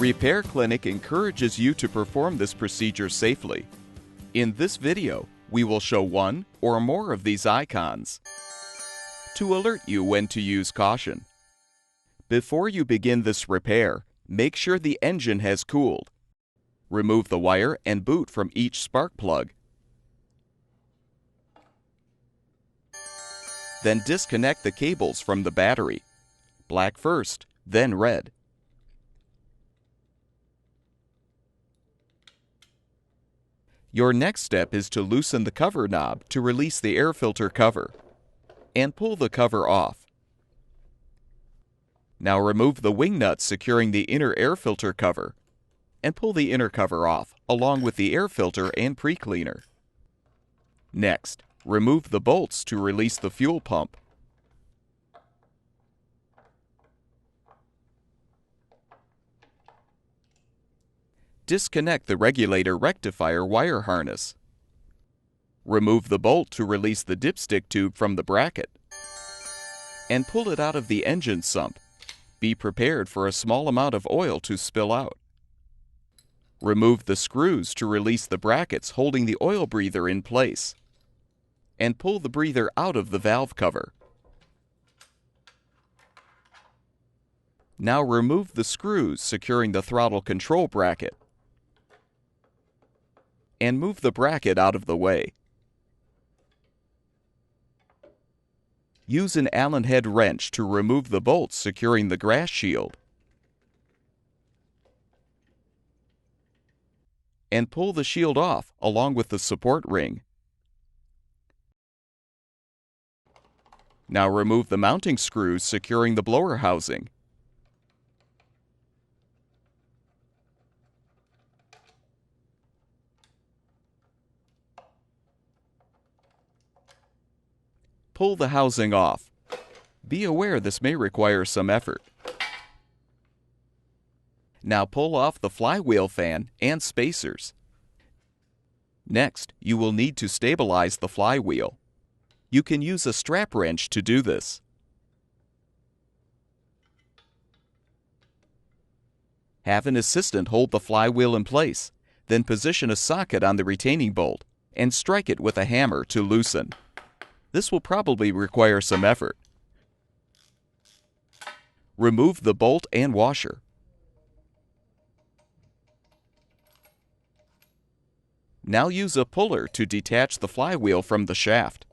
Repair Clinic encourages you to perform this procedure safely. In this video, we will show one or more of these icons to alert you when to use caution. Before you begin this repair, make sure the engine has cooled. Remove the wire and boot from each spark plug. Then disconnect the cables from the battery. Black first, then red. Your next step is to loosen the cover knob to release the air filter cover, and pull the cover off. Now remove the wing nuts securing the inner air filter cover, and pull the inner cover off, along with the air filter and pre-cleaner. Next, remove the bolts to release the fuel pump. Disconnect the regulator rectifier wire harness. Remove the bolt to release the dipstick tube from the bracket, and pull it out of the engine sump. Be prepared for a small amount of oil to spill out. Remove the screws to release the brackets holding the oil breather in place, and pull the breather out of the valve cover. Now remove the screws securing the throttle control bracket, and move the bracket out of the way. Use an Allen head wrench to remove the bolts securing the grass shield, and pull the shield off along with the support ring. Now remove the mounting screws securing the blower housing. Pull the housing off. Be aware this may require some effort. Now pull off the flywheel fan and spacers. Next, you will need to stabilize the flywheel. You can use a strap wrench to do this. Have an assistant hold the flywheel in place, then position a socket on the retaining bolt and strike it with a hammer to loosen. This will probably require some effort. Remove the bolt and washer. Now use a puller to detach the flywheel from the shaft.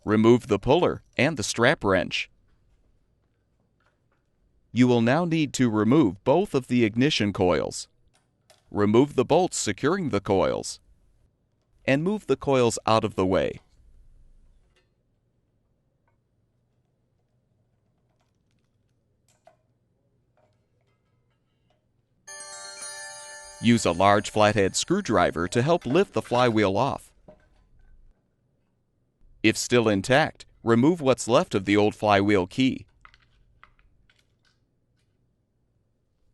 Remove the puller and the strap wrench. You will now need to remove both of the ignition coils. Remove the bolts securing the coils, and move the coils out of the way. Use a large flathead screwdriver to help lift the flywheel off. If still intact, remove what's left of the old flywheel key.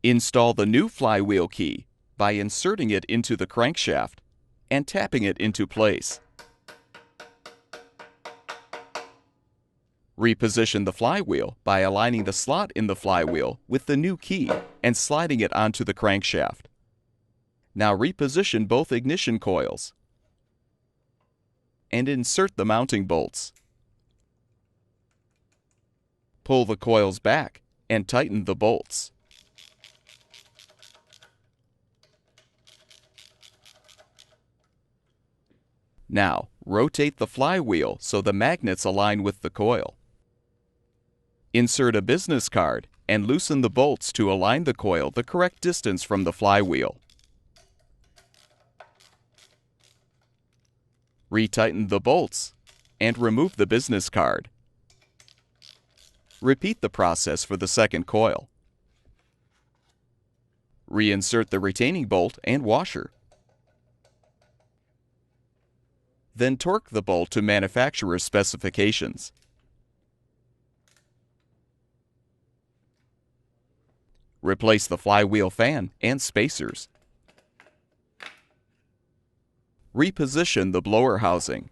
Install the new flywheel key by inserting it into the crankshaft and tapping it into place. Reposition the flywheel by aligning the slot in the flywheel with the new key and sliding it onto the crankshaft. Now reposition both ignition coils and insert the mounting bolts. Pull the coils back and tighten the bolts. Now, rotate the flywheel so the magnets align with the coil. Insert a business card and loosen the bolts to align the coil the correct distance from the flywheel. Retighten the bolts and remove the business card. Repeat the process for the second coil. Reinsert the retaining bolt and washer. Then torque the bolt to manufacturer's specifications. Replace the flywheel fan and spacers. Reposition the blower housing.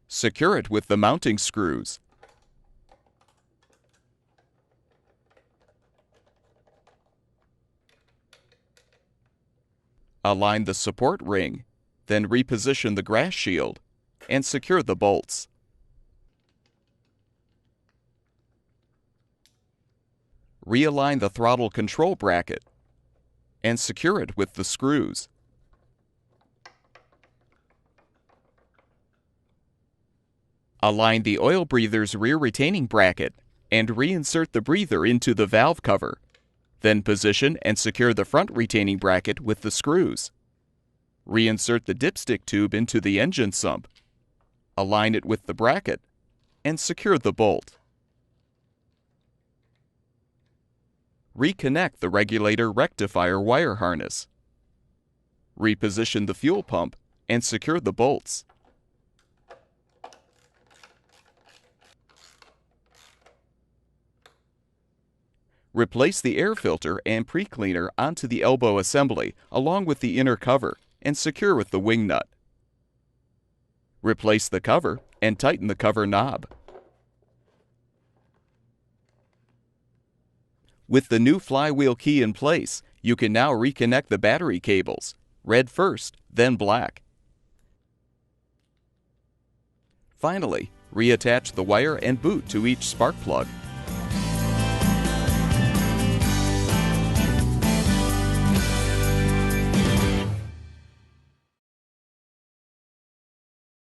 Secure it with the mounting screws. Align the support ring, then reposition the grass shield and secure the bolts. Realign the throttle control bracket and secure it with the screws. Align the oil breather's rear retaining bracket and reinsert the breather into the valve cover. Then position and secure the front retaining bracket with the screws. Reinsert the dipstick tube into the engine sump. Align it with the bracket and secure the bolt. Reconnect the regulator rectifier wire harness. Reposition the fuel pump and secure the bolts. Replace the air filter and pre-cleaner onto the elbow assembly along with the inner cover and secure with the wing nut. Replace the cover and tighten the cover knob. With the new flywheel key in place, you can now reconnect the battery cables, red first, then black. Finally, reattach the wire and boot to each spark plug